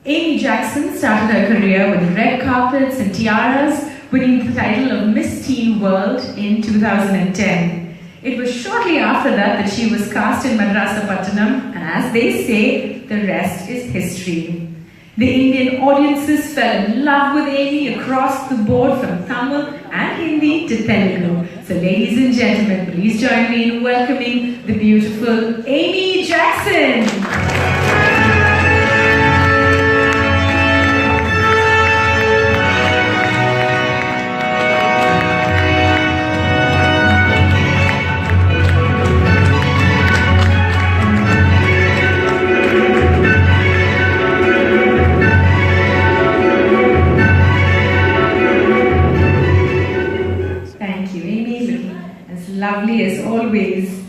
Amy Jackson started her career with red carpets and tiaras, winning the title of Miss Teen World in 2010. It was shortly after that she was cast in Madrasapattanam, and as they say, the rest is history. The Indian audiences fell in love with Amy across the board, from Tamil and Hindi to Telugu. So ladies and gentlemen, please join me in welcoming the beautiful Amy Jackson. Lovely as always.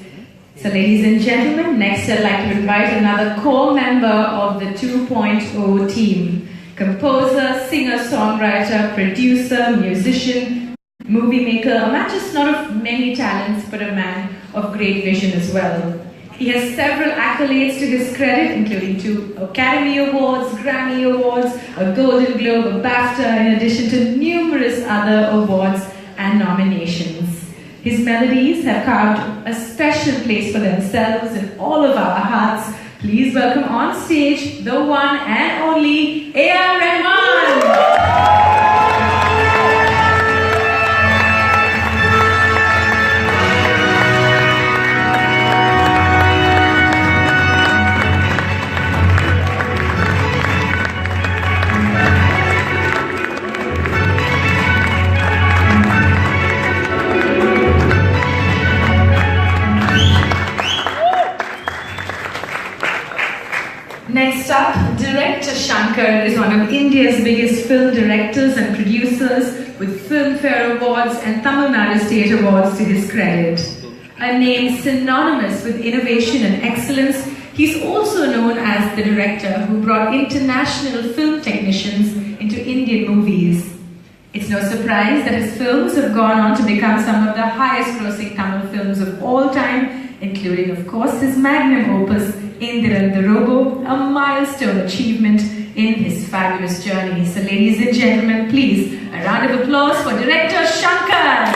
So ladies and gentlemen, next I'd like to invite another core member of the 2.0 team. Composer, singer-songwriter, producer, musician, movie maker, a man just not of many talents but a man of great vision as well. He has several accolades to his credit, including 2 Academy Awards, Grammy Awards, a Golden Globe, a BAFTA, in addition to numerous other awards and nominations. His melodies have carved a special place for themselves in all of our hearts. Please welcome on stage the one and only Rahman. Next up, director Shankar is one of India's biggest film directors and producers, with Filmfare Awards and Tamil Nadu State Awards to his credit. A name synonymous with innovation and excellence, he's also known as the director who brought international film technicians into Indian movies. It's no surprise that his films have gone on to become some of the highest grossing Tamil films of all time, including of course his magnum opus Indiran the Robo, a milestone achievement in his fabulous journey. So ladies and gentlemen, please, a round of applause for director Shankar.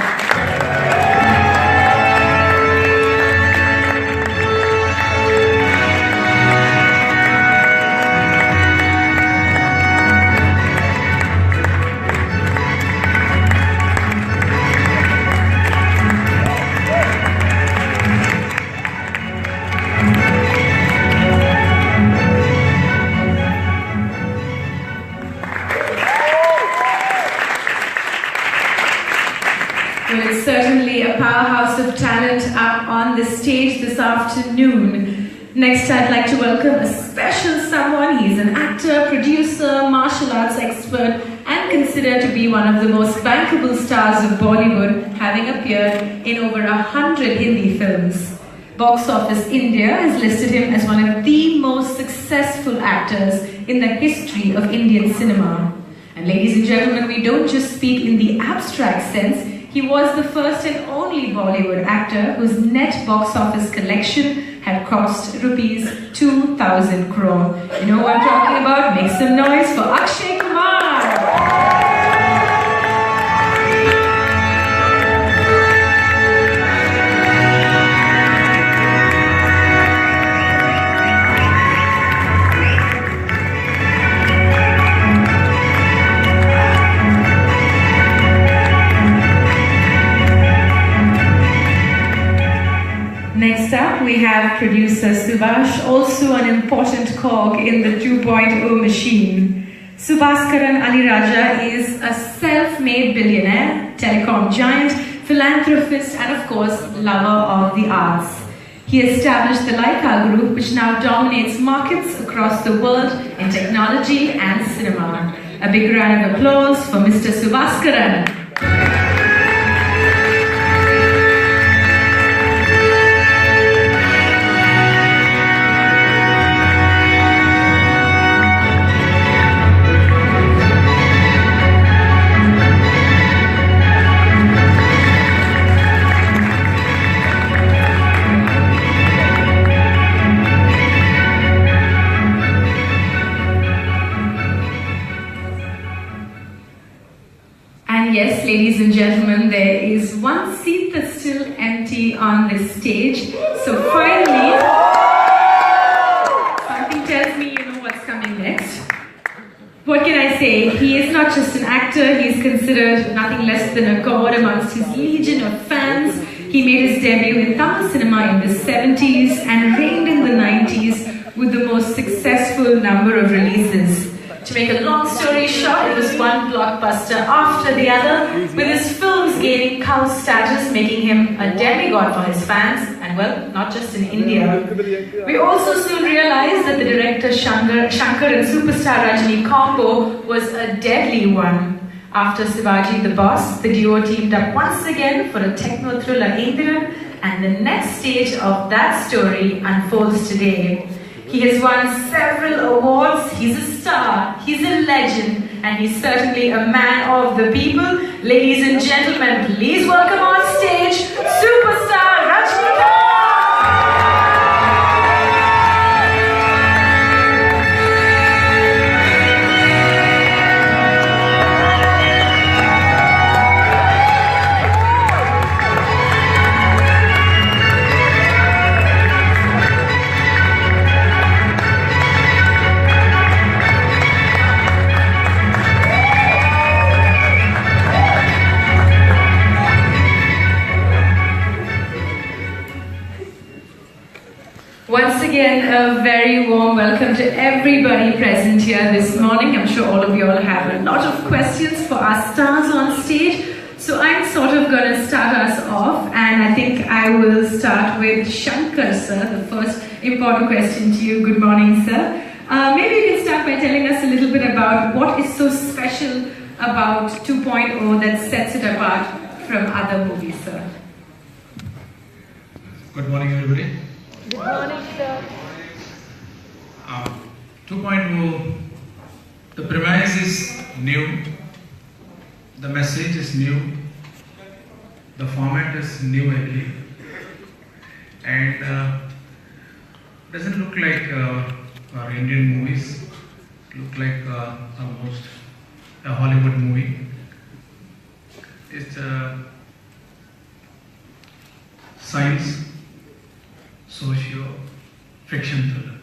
Well, it's certainly a powerhouse of talent up on the stage this afternoon. Next, I'd like to welcome a special someone. He's an actor, producer, martial arts expert, and considered to be one of the most bankable stars of Bollywood, having appeared in over 100 Hindi films. Box Office India has listed him as one of the most successful actors in the history of Indian cinema. And ladies and gentlemen, we don't just speak in the abstract sense. He was the first and only Bollywood actor whose net box office collection had cost rupees 2,000 crore. You know what I'm talking about? Make some noise for Akshay Kumar! Next up, we have producer Subhash, also an important cog in the 2.0 machine. Subhaskaran Aliraja is a self-made billionaire, telecom giant, philanthropist, and of course, lover of the arts. He established the Leica Group, which now dominates markets across the world in technology and cinema. A big round of applause for Mr. Subhaskaran. yes, ladies and gentlemen, there is one seat that's still empty on this stage. So finally, something tells me you know what's coming next. What can I say? He is not just an actor, he is considered nothing less than a god amongst his legion of fans. He made his debut in Tamil cinema in the 70s and reigned in the 90s with the most successful number of releases. To make a long story short, it was one blockbuster after the other, with his films gaining cult status, making him a demigod for his fans, and well, not just in India. We also soon realized that the director Shankar and superstar Rajini combo was a deadly one. After Shivaji the Boss, the duo teamed up once again for a techno thriller Indian, and the next stage of that story unfolds today. He has won several awards, he's a star, he's a legend, and he's certainly a man of the people. Ladies and gentlemen, please welcome on stage, superstar Rajinikanth! Once again, a very warm welcome to everybody present here this morning. I'm sure all of you all have a lot of questions for our stars on stage. So I'm sort of going to start us off, and I think I will start with Shankar, sir. The first important question to you. Good morning, sir. Maybe you can start by telling us a little bit about what is so special about 2.0 that sets it apart from other movies, sir. Good morning, everybody. Good morning, sir. 2.0, the premise is new, the message is new, the format is new, I believe, and doesn't look like our Indian movies. It looks like almost a Hollywood movie. It's science, socio-fiction thriller.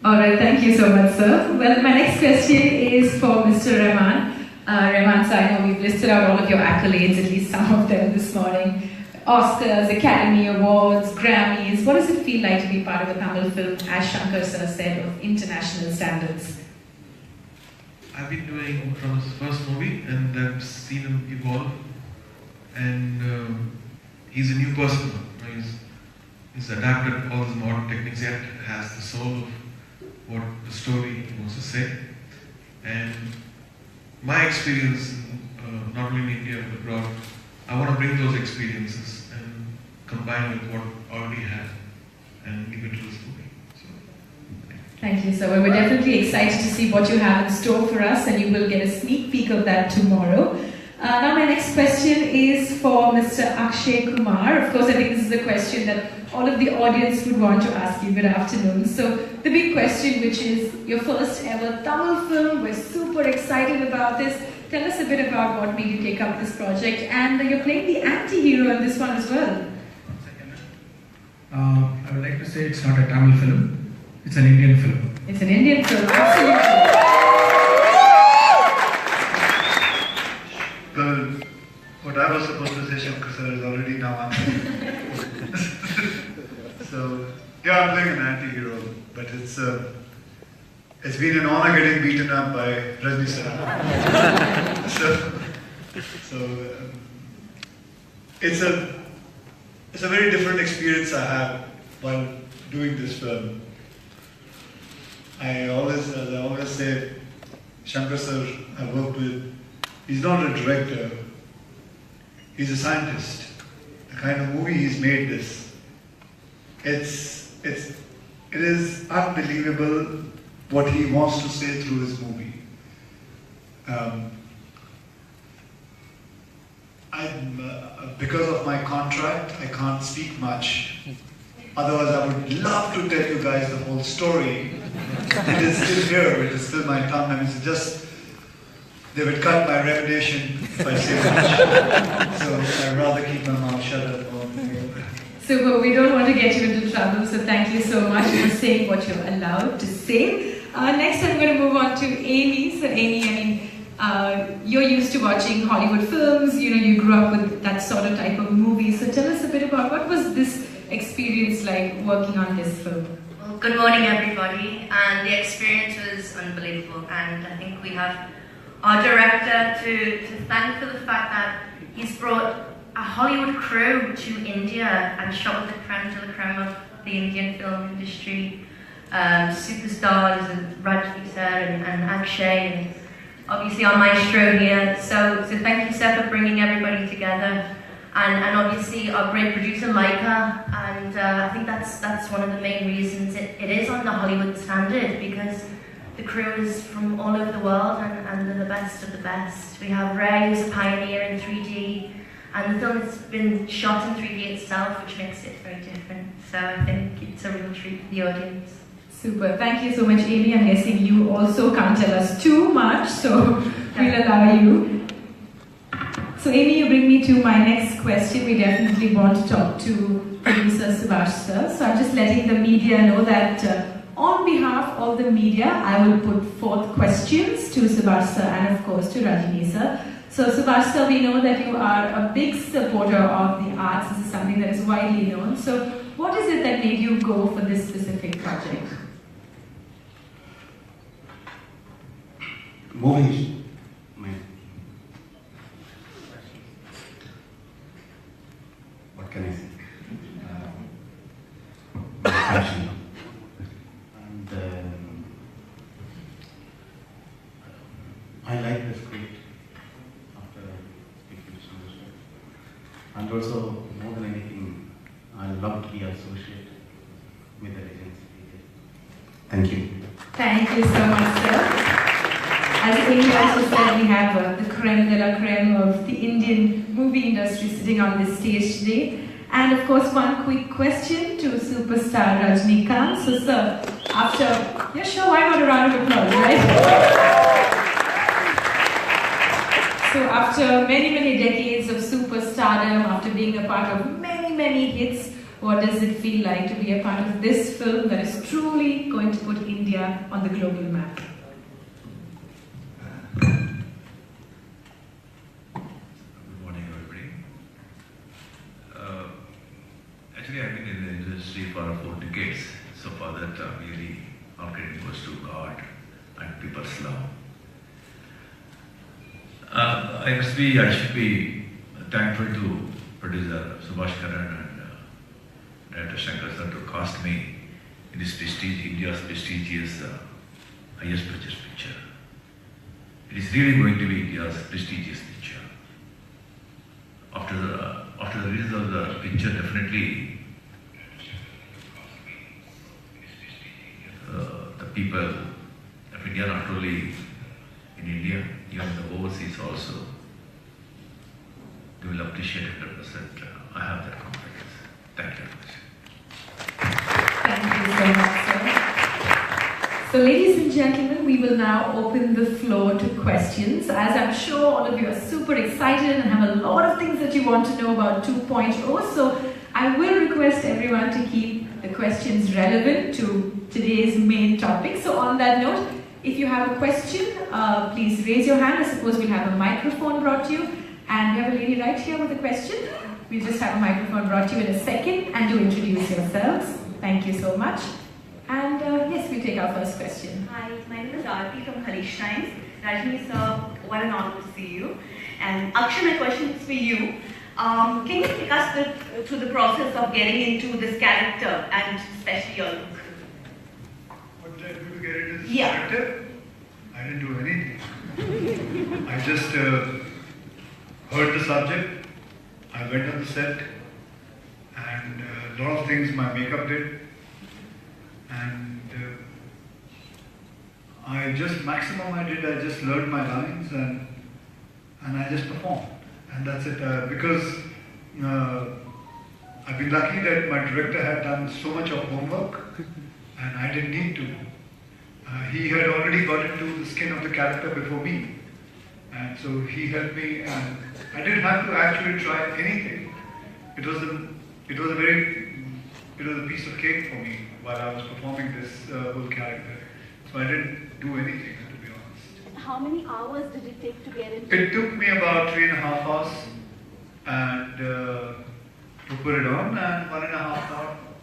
Alright, thank you so much, sir. Well, my next question is for Mr. Rahman. Rahman, sir, I know we've listed out all of your accolades, at least some of them this morning. Oscars, Academy Awards, Grammys. What does it feel like to be part of a Tamil film, as Shankar sir said, of international standards? I've been doing from his first movie, and I've seen him evolve. And he's a new person. He's adapted all these modern techniques, yet has the soul of what the story wants to say. And my experience, not only in India but abroad, I want to bring those experiences and combine with what I already have and give it to this movie. Thank you, sir. Well, we're definitely excited to see what you have in store for us, and you will get a sneak peek of that tomorrow. Now my next question is for Mr. Akshay Kumar. Of course, I think this is a question that all of the audience would want to ask you. Good afternoon. So the big question, which is your first ever Tamil film. We're super excited about this. Tell us a bit about what made you take up this project, and you're playing the anti-hero in this one as well. I would like to say it's not a Tamil film, it's an Indian film. It's an Indian film, absolutely. Well, what I was supposed to say, Shankar sir, is already now answered. So, yeah, I'm playing an anti-hero, but it's been an honor getting beaten up by Rajni sir. It's a very different experience I have while doing this film. As I always say, Shankar sir I worked with, he's not a director, he's a scientist. The kind of movie he's made this, it is unbelievable what he wants to say through his movie. Because of my contract, I can't speak much. Otherwise, I would love to tell you guys the whole story. It is still here, it is still my tongue, and it's just, they would cut my reputation if I say much. So I'd rather keep my mouth shut at the moment. Super, we don't want to get you into trouble, so thank you so much for saying what you're allowed to say. Next I'm going to move on to Amy. So Amy, you're used to watching Hollywood films, you grew up with that sort of type of movie. So tell us a bit about what was this experience like working on this film? Well, good morning everybody, and the experience was unbelievable, and I think we have our director to thank for the fact that he's brought a Hollywood crew to India and shot with the creme de la creme of the Indian film industry. Superstars and Rajinikanth and Akshay, and obviously our maestro here. So thank you, sir, for bringing everybody together, and obviously our great producer Laika. And I think that's one of the main reasons it is on the Hollywood standard, because the crew is from all over the world and they're the best of the best. We have Ray, who's a pioneer in 3D, and the film has been shot in 3D itself, which makes it very different. So I think it's a real treat for the audience. Super. Thank you so much, Amy. I'm guessing you also can't tell us too much, so we'll allow you. So Amy, you bring me to my next question. We definitely want to talk to producer Subhash sir. So I'm just letting the media know that on behalf of the media, I will put forth questions to Subhash sir and of course to Rajini sir. So Subhash sir, we know that you are a big supporter of the arts. This is something that is widely known. So what is it that made you go for this specific project? Movies. What can I say? My passion. And I like the script after speaking to Shankar. And also, more than anything, I love to be associated with the agency. Thank you. Thank you so much, sir. As Amy also said, we have the creme de la creme of the Indian movie industry sitting on this stage today. And of course, one quick question to superstar Rajinikanth. So sir, after, sure, why not a round of applause, right? So after many, many decades of superstardom, after being a part of many, many hits, what does it feel like to be a part of this film that is truly going to put India on the global map? Actually, I've been in the industry for 4 decades, so for that really all credit goes to God and people's love. I should be thankful to producer Subhash Karan and director Shankar sir to cast me in this India's prestigious highest budget picture. It is really going to be India's prestigious picture. After the release of the picture, definitely the people of India, not only in India, even the overseas also, they will appreciate 100%. I have that confidence. Thank you very much. Thank you so much, sir. So ladies and gentlemen, we will now open the floor to questions. As I'm sure all of you are super excited and have a lot of things that you want to know about 2.0, so I will request everyone to keep the questions relevant to today's main topic. So on that note, if you have a question, please raise your hand. I suppose we'll have a microphone brought to you. And we have a lady right here with a question. We'll just have a microphone brought to you in a second, and do introduce yourselves. Thank you so much. And yes, we take our first question. Hi, my name is Aarti from Khaleej Times. Rajni sir, what an honor to see you. And Akshay, my question is for you. Can you take us through the process of getting into this character, and especially your look? What did I do to get into this Yeah. character? I didn't do anything. I just heard the subject, I went on the set, and a lot of things my makeup did, and I just maximum I did, I just learned my lines and I just performed, and that's it. Because I've been lucky that my director had done so much of homework, and I didn't need to. he had already got into the skin of the character before me. And so he helped me, and I didn't have to actually try anything. It was a piece of cake for me while I was performing this whole character. So I didn't do anything, to be honest. How many hours did it take to get into? It took me about 3.5 hours and to put it on, and 1.5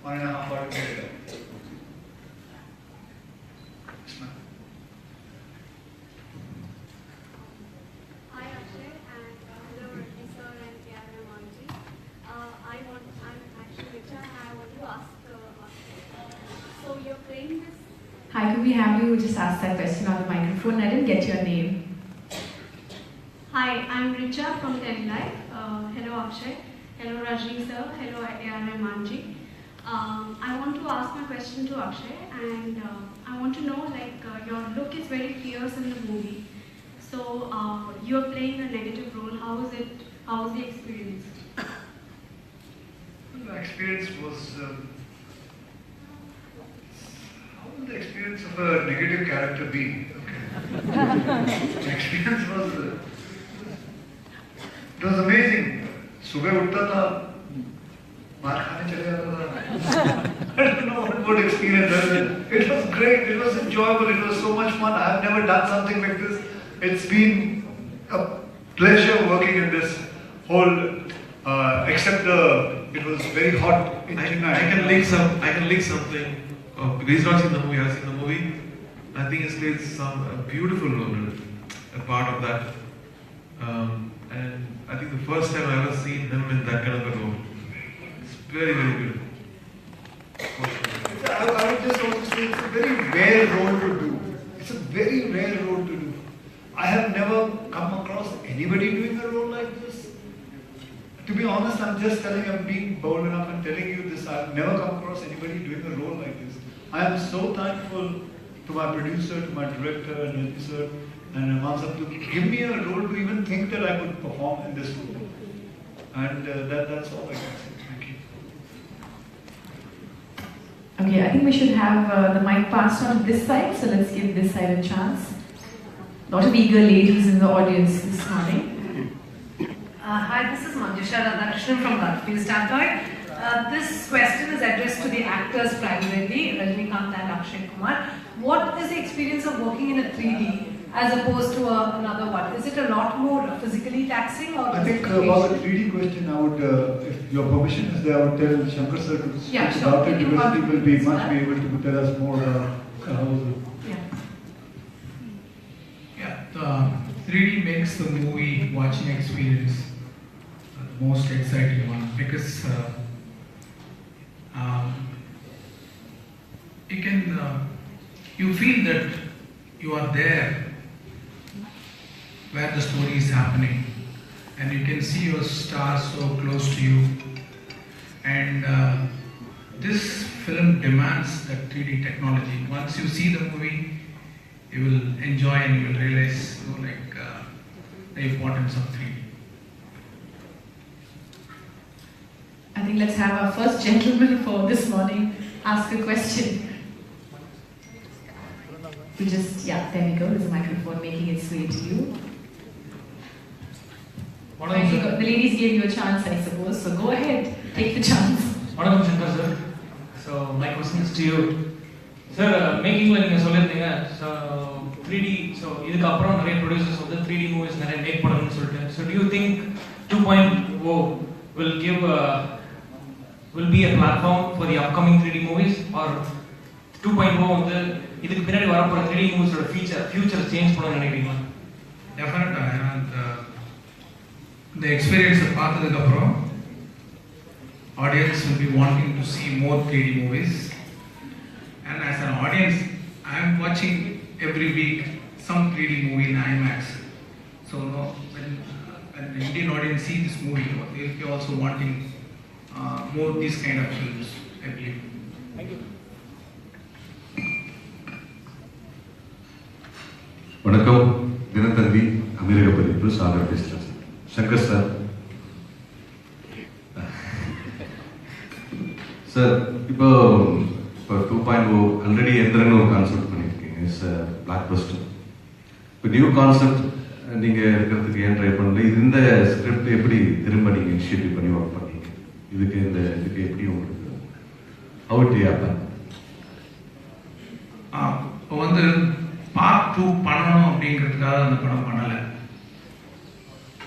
hour to get it on. Yes, ma'am. Hi Akshay and hello Rajni sir and Rahman ji. I'm actually Richa and I want to ask Akshay. So you're playing this. Hi, could we have you just ask that question on the microphone? I didn't get your name. Hi, I'm Richa from Tellife. Hello Akshay. Hello Rajni sir. Hello Rahman ji. I want to ask my question to Akshay, and I want to know, your look is very fierce in the movie. So you're playing a negative role. How was it? How was the experience? The experience was. How would the experience of a negative character be? Okay. The experience was. It was amazing. सुबह उठता था, मार खाने चले जाता था. I don't know what experience was it. It was great. It was enjoyable. It was so much fun. I have never done something like this. It's been a pleasure working in this whole. Except it was very hot in Chennai. I can link something. He's not seen the movie. I've seen the movie. I think he's played a beautiful role, a part of that. And I think the first time I ever seen him in that kind of a role. It's very, very beautiful. I would just also say it's a very rare role to do. It's a very rare role to do. I have never come across anybody doing a role like this. To be honest, I'm being bold enough and telling you this. I've never come across anybody doing a role like this. I am so thankful to my producer, to my director, and Rajni sir, and Rahman sir to give me a role to even think that I could perform in this role. And that's all I can say. Thank you. Okay, I think we should have the mic passed on this side, so let's give this side a chance. A lot of eager ladies in the audience this morning. Hi, this is Manjusha Radhakrishnan from LaunchPress. This question is addressed to the actors primarily, Rajinikanth and Akshay Kumar. What is the experience of working in a 3D as opposed to another one? Is it a lot more physically taxing? Or I think about the 3D question, I would, if your permission is there, I would tell Shankar sir to speak about it, because he will be much be able to tell us more the 3D makes the movie watching experience the most exciting one, because you feel that you are there where the story is happening, and you can see your stars so close to you. And this film demands that 3D technology. Once you see the movie, you will enjoy and you will realize the importance of 3D. I think let's have our first gentleman for this morning ask a question. We just, there we go, there's a microphone making its way to you. The ladies gave you a chance, I suppose, so go ahead, take the chance. Vanakkam Shankar sir. So my question is to you. Sir, making la neenga sollirundinga, so 3D, so idukku appuram nariya producers of the 3D movies nariya make pannu solittu. So do you think 2.0 will be a platform for the upcoming 3D movies, or 2.0 வந்து இதுக்கு பின்னாடி வரப்போற 3D movies ஓட future change பண்ணனும்னு நினைக்கிறீங்களா? Definitely. The experience பார்த்ததுக்கு அப்புறம் audience will be wanting to see more 3D movies, and as an audience I am watching every week some 3D movie in IMAX. So when the Indian audience see this movie, they will be also wanting more these kind of films, I believe. Thank you. வணக்கம், தினத்தந்தி அமெரிக்க பதிப்பு சாகர் பேசுகிறேன். Shankar sir, sir இப்போ 2.0 already எந்திரன்னு ஒரு concept பண்ணியிருக்கீங்க. It's black Bastar. இப்போ new concept நீங்கள் இருக்கிறதுக்கு ஏன் ட்ரை பண்ணல? இது இந்த ஸ்கிரிப்ட் எப்படி திரும்ப நீங்கள் இனிஷியேட்டிவ் பண்ணி ஒர்க் பண்ணீங்க? இதுக்கு எப்படி உங்களுக்கு ஹவு டு ஹேப்பன்? இப்போ வந்து பார்ட் 2 பண்ணணும் அப்படிங்கிறதுக்காக அந்த படம் பண்ணலை.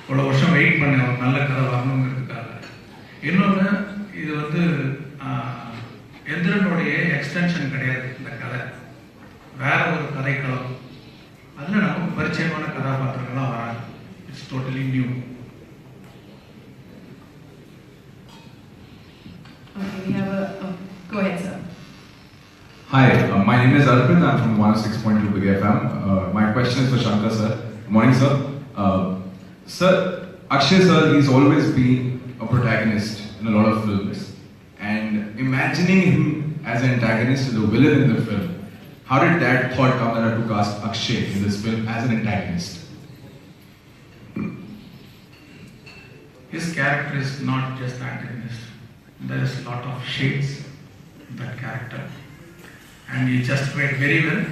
இவ்வளோ வருஷம் வெயிட் பண்ண ஒரு நல்ல கதை வரணுங்கிறதுக்காக. இன்னொன்று, இது வந்து எந்திரனுடைய எக்ஸ்டென்ஷன் கிடையாது. இந்த கதை வேற ஒரு கதைக்களம். அதில் நமக்கு பரிச்சயமான கதாபாத்திரங்கள்லாம் வராது. It's totally new. Okay, we have go ahead, sir. Hi, my name is Arpit. I'm from 106.2 Big FM. My question is for Shankar sir. Good morning, sir. Sir, Akshay sir, he's always been a protagonist in a lot of films. And imagining him as an antagonist to the villain in the film, how did that thought come that I had to cast Akshay in this film as an antagonist? His character is not just antagonist. There is a lot of shades in that character. And he just played very well.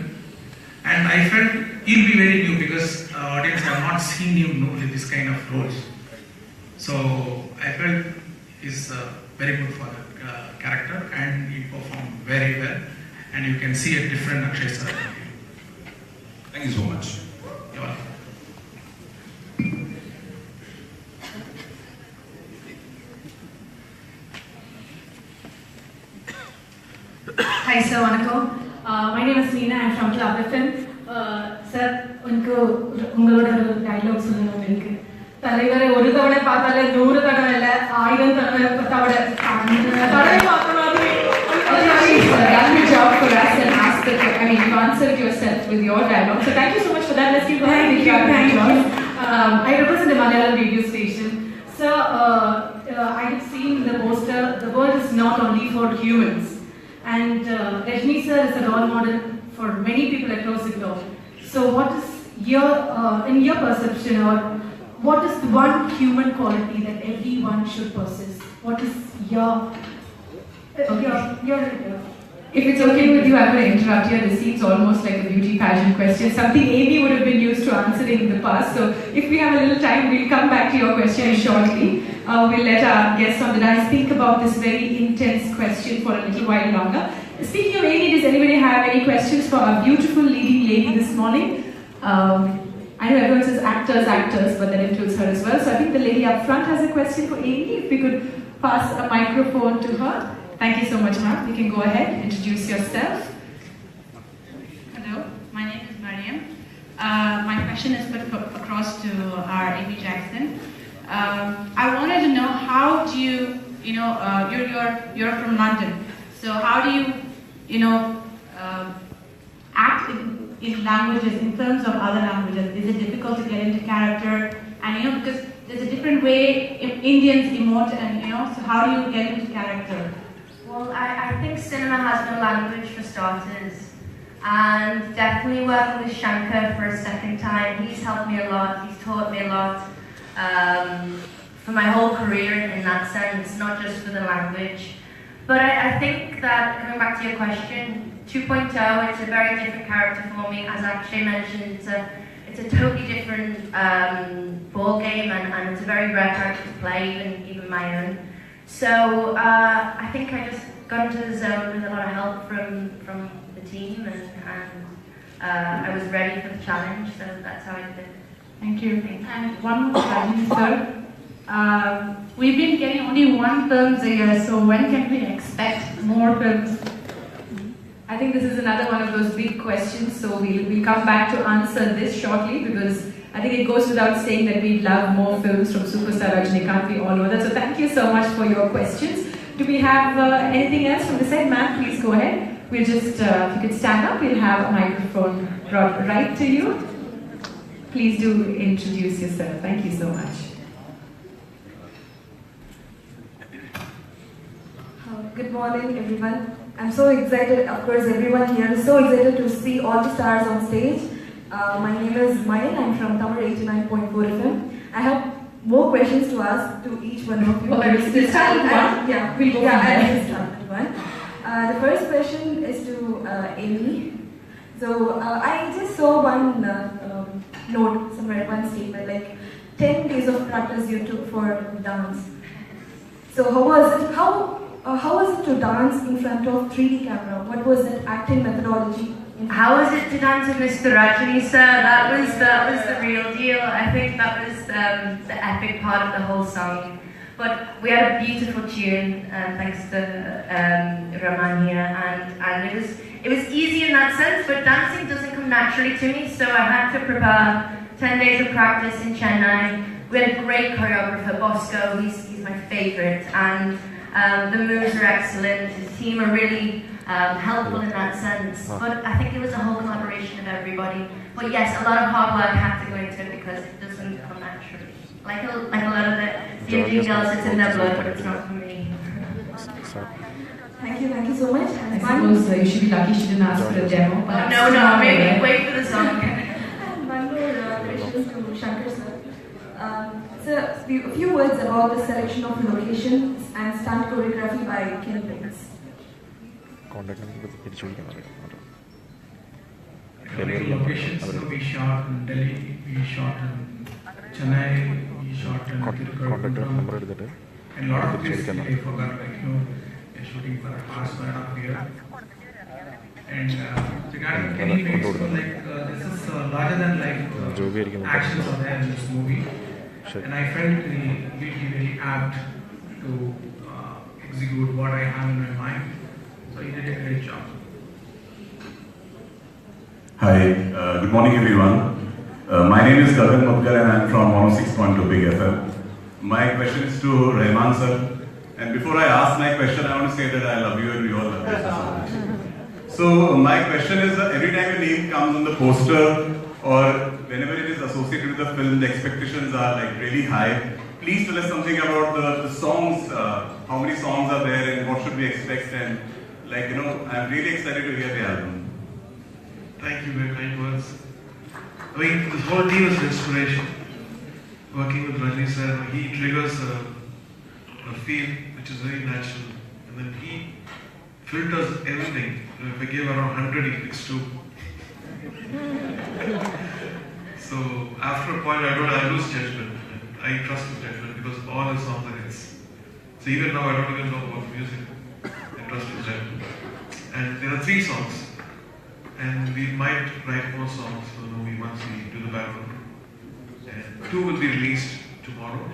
And I felt he'll be very new because audience have not seen him in this kind of roles. So I felt he's very good for that character, and he performed very well. And you can see a different Akshay sir. Thank you so much. You're welcome. Hi sir, வணக்கம். My name is Meena. I'm from Club FM. Sir, உங்களோட ஒரு dialogue சொல்லணும் எனக்கு. தலைவரை ஒரு தடவை பார்த்தாலே 100 தடவை இல்ல 1000 தடவை தடவை பார்த்த மாதிரி. Done your job for us and asked the, I mean, you answered yourself with your dialogue. So thank you so much for that. Let's keep going. Thank you. I represent a Malayalam radio station. So I have seen the poster. The world is not only for humans. And Rajni sir is a role model for many people across the globe. So what is your, in your perception, or what is the one human quality that everyone should possess? What is your if it's okay with you, I'm going to interrupt here. This seems almost like a beauty pageant question, something Amy would have been used to answering in the past. So if we have a little time, we'll come back to your question shortly. We'll let our guests on the dais think about this very intense question for a little while longer. Speaking of Amy, does anybody have any questions for our beautiful leading lady this morning? I know everyone says actors, but that includes her as well. So I think the lady up front has a question for Amy. If we could pass a microphone to her. Thank you so much, ma'am. You can go ahead, introduce yourself. Hello, my name is Mariam. My question is put across to our Amy Jackson. I wanted to know, how do you, you're from London, so how do you, act in languages, in terms of other languages? Is it difficult to get into character? And because there's a different way Indians emote, and so how do you get into character? Well, I think cinema has no language for starters, and definitely working with Shankar for a second time, he's helped me a lot, he's taught me a lot for my whole career in that sense, not just for the language. But I think that, coming back to your question, 2.0, it's a very different character for me. As Akshay mentioned, it's a totally different ball game, and it's a very rare character to play, even my own. So I think I just got into the zone with a lot of help from the team, and I was ready for the challenge, so that's how I did it. Thank you. And one more question, sir. We've been getting only one film a year, so when can we expect more films? I think this is another one of those big questions, so we'll come back to answer this shortly, because I think it goes without saying that we love more films from superstar Rajinikanth. We all know that. So thank you so much for your questions. Do we have anything else from the side? Ma'am, please go ahead. We'll just, if you could stand up, we'll have a microphone brought right to you. Please do introduce yourself. Thank you so much. Good morning, everyone. I'm so excited. Of course, everyone here is so excited to see all the stars on stage. My name is Mayan. I'm from Tamil 89.4 FM. I have more questions to ask to each one of you. We'll start with one. Yeah, we'll go I'll start with one. The first question is to Amy. So I just saw one note somewhere, one statement, like 10 days of practice you took for dance. So how was it? How was it to dance in front of 3D camera? What was that acting methodology? How was it to dance with Mr. Rajini, sir? That was the real deal. I think that was the epic part of the whole song. But we had a beautiful tune, thanks to Rahman here, and it was easy in that sense. But dancing doesn't come naturally to me, so I had to prepare 10 days of practice in Chennai. We had a great choreographer, Bosco. He's my favourite, and the moves are excellent. His team are really helpful in that sense. But I think it was a whole collaboration of everybody. But yes, a lot of hard work had to go into it because it doesn't come naturally. Like a lot of the Indian girls, it's in their blood, but it's not for me. Thank you so much. I suppose you should be lucky she didn't ask for a demo. But no, maybe wait for the song. One more question to Shankar sir. So, a few words about the selection of locations and stunt choreography by Ken Prince. Locations, so we shot in Delhi, we shot in Chennai, we shot in Tirupati, and a lot of places I forgot, like, we're shooting for hours, 1.5 years. And regarding any ways, so like this is larger than life actions are there in this movie, and I felt really apt to execute what I have in my mind. So he did a great job. Hi, good morning everyone. My name is Gagan Mudgar and I am from 106.2 Big FM. My question is to Rahman sir. And before I ask my question, I want to say that I love you and we all love you so much. So my question is, every time your name comes on the poster or whenever it is associated with the film, the expectations are like really high. Please tell us something about the songs, how many songs are there and what should we expect, and like, I'm really excited to hear the album. Thank you, very kind words. I mean, this whole team is inspiration. Working with Rajini sir, he triggers a feel which is very natural, and then he filters everything. If I give around 100, he picks 2. So after a point, I lose judgment. I trust his judgment because all his songs are hits. So even now, I don't even know about music. I trust his judgment. And there are 3 songs. And we might write more songs for the movie once we do the background. And 2 will be released tomorrow.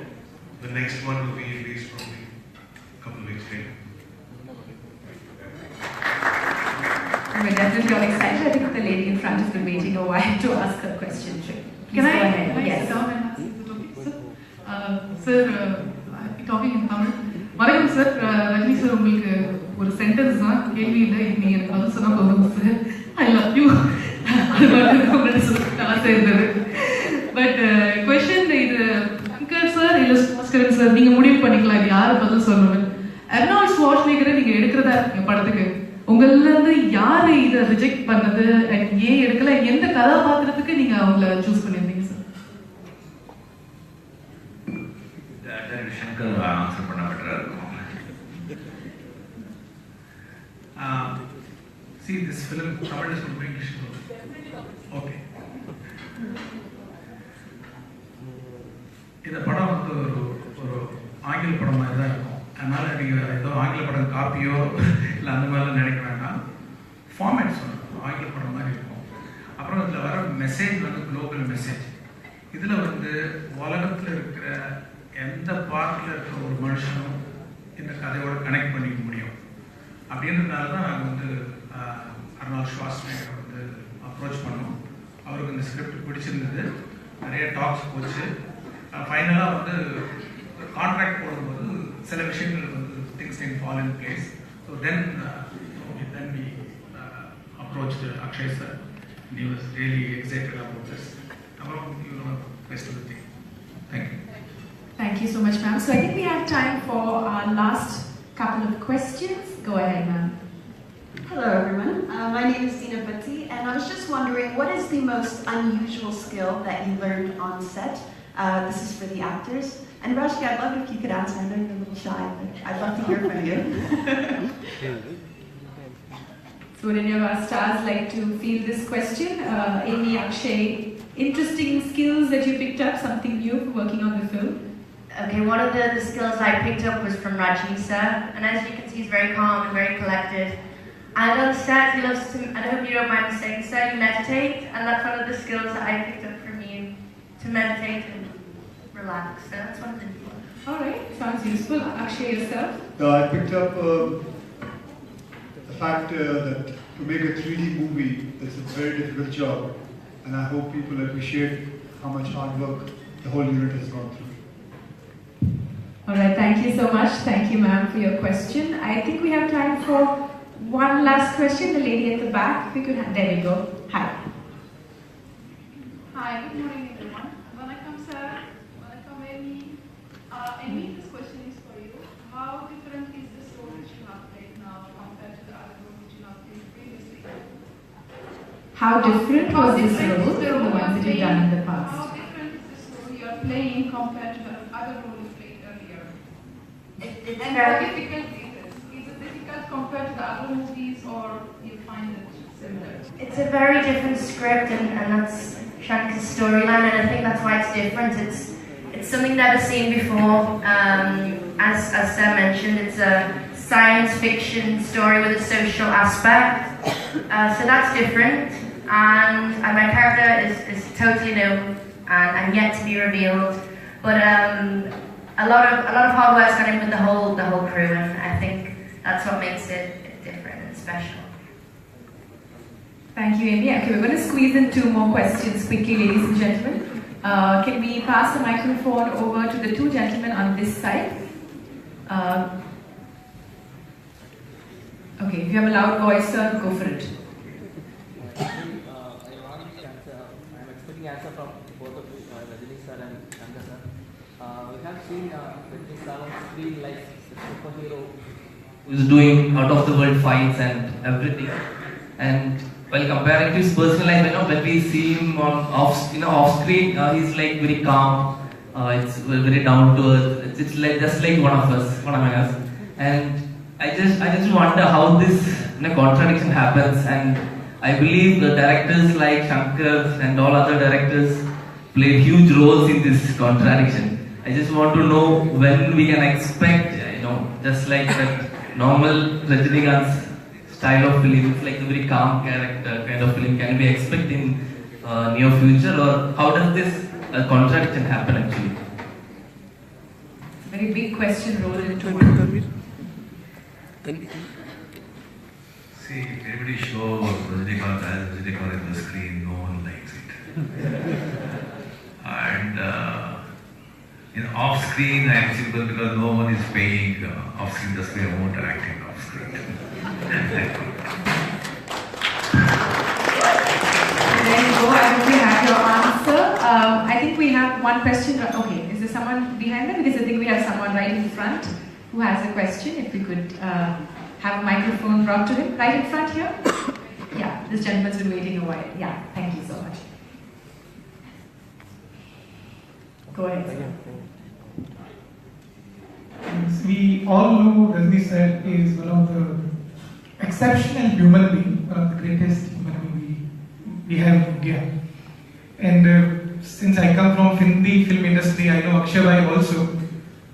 The next one will be released probably a couple of weeks later. We're definitely all excited. I think the lady in front has been waiting a while to ask her question. Can I yes. sit down and ask you, sir? Sir, talking in Tamil. Vanakkam sir, Rajini sir, உங்களுக்கு ஒரு sentence தான் கேள்வி இல்லை, நீங்க எனக்கு பதில் சொன்னா போதும் சார். I love you. அது மட்டும் உங்களுக்கு சொல்ல ஆசை இருந்தது. பட் क्वेश्चन இது சங்கர் சார் இல்ல பாஸ்கரன் சார், நீங்க முடிவு பண்ணிக்கலாம் இது யாரு பதில் சொல்லணும். அர்னால்ட் ஷ்வார்ஸ்நெகரை நீங்க எடுக்கிறதா இருக்கீங்க படத்துக்கு. உங்கள்ல இருந்து யாரு இதை ரிஜெக்ட் பண்ணது, ஏன் எடுக்கல, எந்த கதாபாத்திரத்துக்கு நீங்க அவங்கள சூஸ் பண்ணிருந்தீங்க சார்? Shankar answer பண்ண better இருக்கும். See this film, Tamil is from English. Okay. இந்த படம் வந்து ஒரு ஆங்கில படம் மாதிரி தான் இருக்கும். அதனால நீங்கள் ஏதோ ஆங்கில படம் காப்பியோ இல்லை அந்த மாதிரிலாம் நினைக்க வேண்டாம். ஃபார்மேட்ஸ் வந்து ஆங்கில படம் மாதிரி இருக்கும். அப்புறம் இதில் வர மெசேஜ் வந்து குளோபல் மெசேஜ். இதில் வந்து உலகத்தில் இருக்கிற எந்த பார்ட்டில் இருக்கிற ஒரு மனுஷனும் இந்த கதையோட கனெக்ட் பண்ணிக்க முடியும். அப்படின்றதுனால தான் நாங்கள் வந்து அர்னால்ட் ஷ்வார்ஸ்நெகரை வந்து அப்ரோச் பண்ணோம். அவருக்கு இந்த ஸ்கிரிப்ட் பிடிச்சிருந்தது, நிறைய டாக்ஸ் போச்சு. ஃபைனலாக வந்து கான்ட்ராக்ட் போடும்போது சில விஷயங்கள் வந்து things can fall in place. So then we approached Akshay sir, and he was really excited about this. About rest of the thing. Thank you. Thank you so much, ma'am. So I think we have time for our last couple of questions. Go ahead, ma'am. Hello, everyone. My name is Dina Bhatti, and I was just wondering, what is the most unusual skill that you learned on set? This is for the actors. And Rajni, I'd love it if you could answer. I know you're a little shy, but I'd love to hear from you. So would any of our stars like to field this question? Amy, Akshay, interesting skills that you picked up, something new for working on the film? Okay, one of the skills I picked up was from Rajini sir, and as you can see, he's very calm and very collected. And on set, he loves to, I hope you don't mind me saying so, you meditate, and that's one of the skills that I picked up from you, to meditate and relax. So that's one thing. Alright, sounds useful. Akshay, yourself? I picked up the fact that to make a 3D movie, it's a very difficult job, and I hope people appreciate how much hard work the whole unit has gone through. Alright, thank you so much. Thank you, ma'am, for your question. I think we have time for one last question. The lady at the back, if we could have, there we go. Hi. Hi, good morning everyone. Vanakkam sir, Vanakkam Amy. Amy, this question is for you. How different is this role which you have played now compared to the other role which you have played previously? How different was this role from the ones that you've done in the past? How different is this role you are playing compared to the other role you played earlier? And how difficult is it? Is it difficult compared to the other movies, or you find it similar? It's a very different script, and that's Shankar's storyline, and I think that's why it's different. It's something never seen before. As Sir mentioned, it's a science fiction story with a social aspect, so that's different. And my character is totally new and yet to be revealed. But a lot of hard work's gone in with the whole crew, and I think that's what makes it different and special. Thank you, Amy. Okay, we're going to squeeze in 2 more questions quickly, ladies and gentlemen. Can we pass the microphone over to the 2 gentlemen on this side? Okay, if you have a loud voice, sir, go for it. I'm expecting answer from both of you, Rajini sir and Shankar sir. We have seen Rajini sir on screen like a superhero who is doing out of the world fights and everything. And while comparing to his personal life, when we see him on off screen, he's like very calm. It's very down to earth. It's like just like one of us. And I just wonder how this contradiction happens. And I believe the directors like Shankar and all other directors play huge roles in this contradiction. I just want to know when we can expect, just like that normal Rajinikanth style of film, it's like a very calm character kind of film. Can we expect in near future, or how does this contradiction happen actually? It's a very big question rolled into one. See, if anybody show Rajinikanth as Rajinikanth in the screen, no one likes it. And in off screen, I'm simple because no one is paying off screen, just we won't acting off screen. There you go. I hope you have your answer. I think we have one question. Okay, is there someone behind them? Because I think we have someone right in front who has a question. If we could have a microphone brought to him. Right in front here? Yeah, this gentleman's been waiting a while. Yeah, thank you so much. Go ahead. Yes, we all know Rajni sir is one of the exceptional human being, one of the greatest human being we have in India. And since I come from Hindi film industry, I know Akshay bhai also.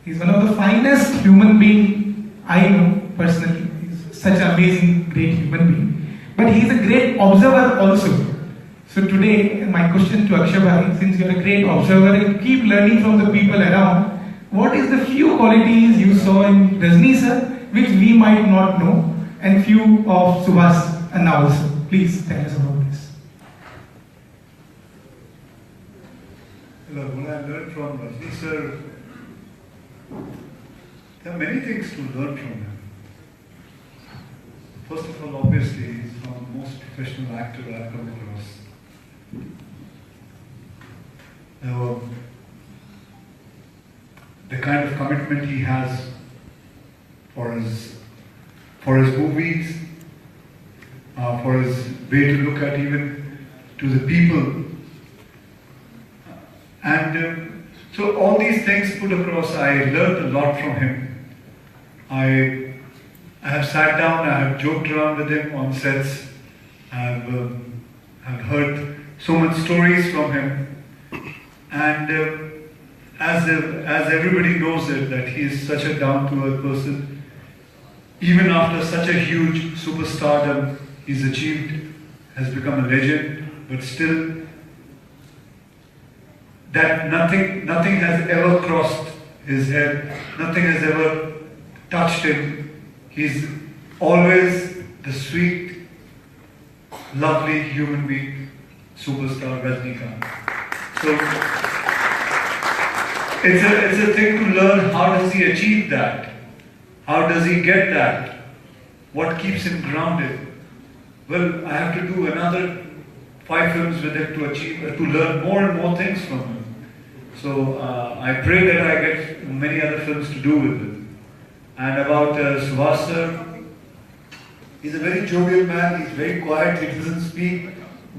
He's one of the finest human being I know personally. He's such an amazing, great human being. But he's a great observer also. So today, my question to Akshay bhai, since you're a great observer and keep learning from the people around, what is the few qualities you saw in Rajni sir which we might not know, and few of Subhas and also? Please tell us about this. What I learned from Rajni sir, there are many things to learn from him. First of all, obviously, he's the most professional actor I've come across. The kind of commitment he has for his movies, for his way to look at even to the people, and so all these things put across, I learned a lot from him. I have sat down, I have joked around with him on sets, I have heard so many stories from him, and as everybody knows it, that he is such a down-to-earth person. Even after such a huge superstardom he's achieved, has become a legend, but still, that nothing has ever crossed his head, nothing has ever touched him. He's always the sweet, lovely human being, superstar Rajinikanth. So it's a thing to learn, how does he achieve that? How does he get that? What keeps him grounded? Well, I have to do another 5 films with him to learn more and more things from him. So I pray that I get many other films to do with him. And about Subhash sir, he's a very jovial man, he's very quiet, he doesn't speak,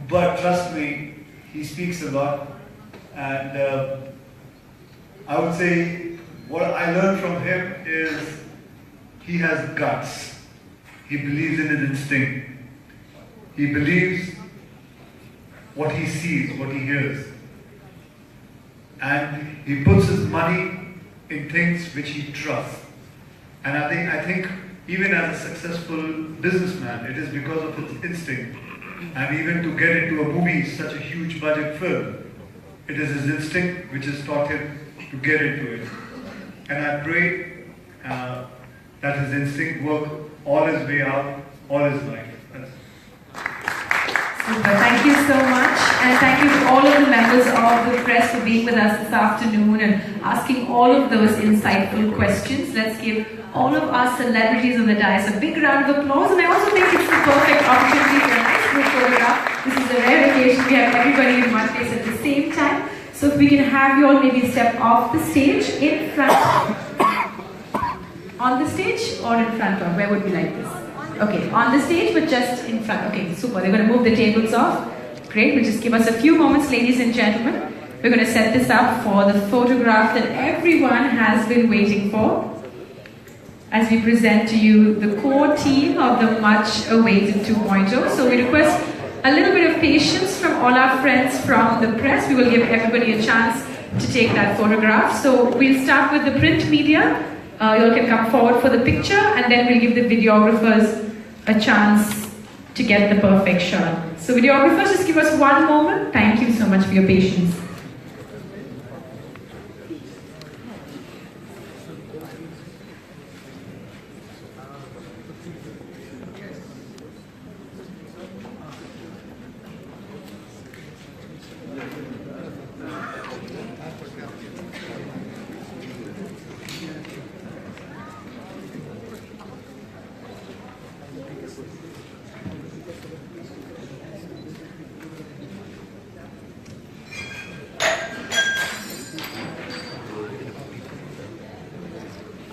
but trust me, he speaks a lot. And I would say what I learned from him is he has guts. He believes in his instinct. He believes what he sees, what he hears. And he puts his money in things which he trusts. And I think even as a successful businessman, it is because of his instinct. And even to get into a movie, such a huge budget film, it is his instinct which has taught him to get into it. And I pray that his instinct work all his way out, all his life. Super. Thank you so much, and thank you to all of the members of the press for being with us this afternoon and asking all of those insightful questions. Let's give all of our celebrities on the dais a big round of applause, and I also think it's the perfect opportunity for a nice group photograph. This is a rare occasion. We have everybody in one place at the same time. So if we can have you all maybe step off the stage in front, on the stage or in front of, where would we like this? Okay, on the stage but just in front. Okay, super. They're going to move the tables off. Great, we'll just give us a few moments, ladies and gentlemen. We're going to set this up for the photograph that everyone has been waiting for, as we present to you the core team of the much awaited 2.0. So we request a little bit of patience from all our friends from the press. We will give everybody a chance to take that photograph. So we'll start with the print media. You all can come forward for the picture, and then we'll give the videographers a chance to get the perfect shot. So videographers, just give us one moment. Thank you so much for your patience.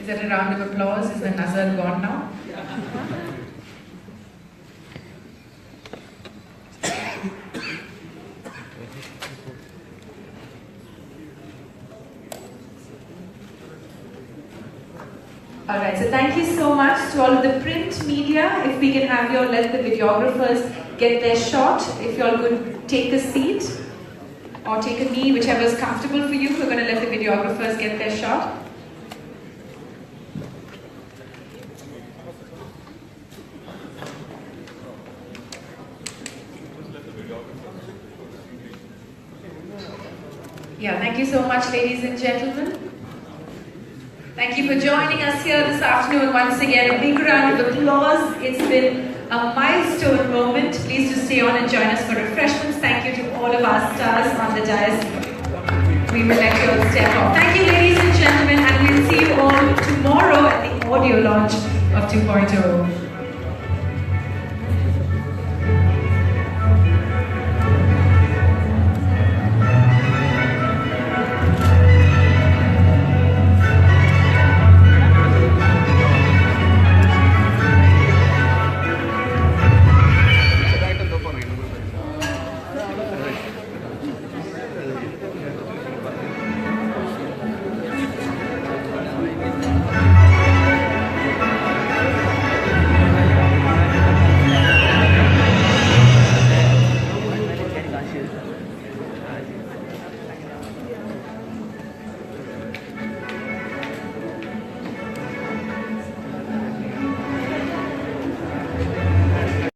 Is that a round of applause? Is the nazar gone now? Alright, so thank you so much to all of the print media. If we can have you all let the videographers get their shot. If you all could take a seat or take a knee, whichever is comfortable for you. We're going to let the videographers get their shot. Yeah, thank you so much, ladies and gentlemen. Thank you for joining us here this afternoon. Once again, a big round of applause. It's been a milestone moment. Please do stay on and join us for refreshments. Thank you to all of our stars on the dais. We will let you all step off. Thank you, ladies and gentlemen, and we'll see you all tomorrow at the audio launch of 2.0. you.